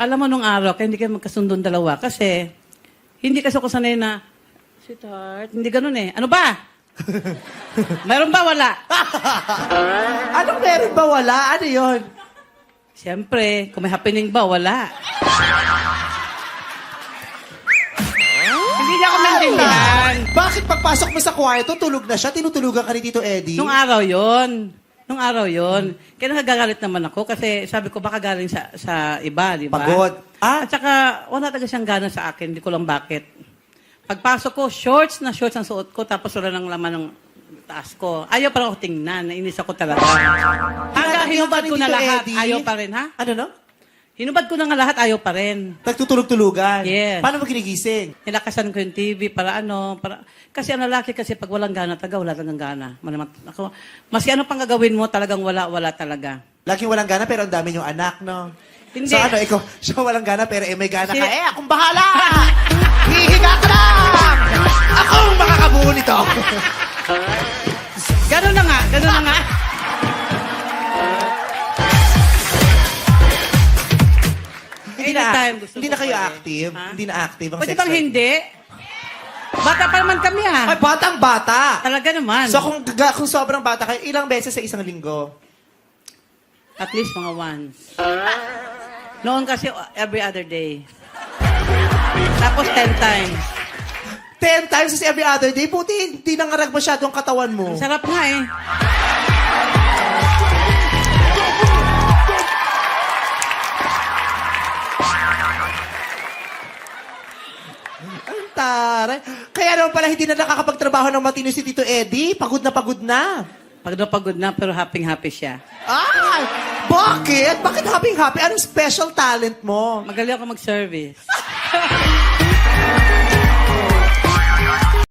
Alam mo nung araw, kaya hindi kayo magkasundon dalawa. Kasi, hindi kasi ako sanay na, sweetheart, hindi ganun eh. Ano ba? Meron ba? Wala. Anong meron ba? Wala? Ano yun? Siyempre, kung may happening ba, wala. Hindi niya ako maintindihan. Bakit pagpasok mo sa kwarto, tulog na siya? Tinutulugan ka ni Tito Eddie? Nung araw yon. Nung araw yon. Kaya nagagalit naman ako kasi sabi ko baka galing sa iba, di ba? Pagod. At saka wala talaga siyang gana sa akin. Hindi ko lang bakit. Pagpasok ko, shorts na shorts ang suot ko tapos wala ng laman ng taas ko. Ayaw pa rin ako tingnan. Nainis ako talaga. Hanggang hinubad ko na Tito lahat. Eddie? Ayaw pa rin, ha? Ano no? Hinubad ko na nga lahat. Ayaw pa rin. Nagtutulog-tulugan? Yes. Paano mo ginigising? Nilakasan ko yung TV para kasi ang lalaki kasi pag walang gana talaga, wala talagang gana. Ako, maski ano pang gagawin mo, talagang wala talaga. Laging walang gana pero ang dami yung anak, no? Hindi. So ano, ikaw, siya walang gana pero may gana ka. Si- Akong bahala! Hihiga ka lang! Akong makakabuo nito! Ganun na nga. Anytime gusto Hindi ko na kayo pwede. active? Ha? Hindi na active ang Pwede sex bang life? hindi? Bata pa naman kami Ay, ha. batang-bata! Talaga naman. So kung sobrang bata kayo, ilang beses sa isang linggo? At least mga once. Noon kasi every other day. Tapos 10 times. 10 times is every other day? Buti hindi nangarag masyadong katawan mo. Ang sarap nga eh. Ang taray. Kaya naman pala hindi na nakakapagtrabaho ng matino si Tito Eddie. Pagod na pagod na. Pagod na pero happy siya. Ay! Bakit? Bakit happy-happy? Anong special talent mo? Magaling ako mag-service.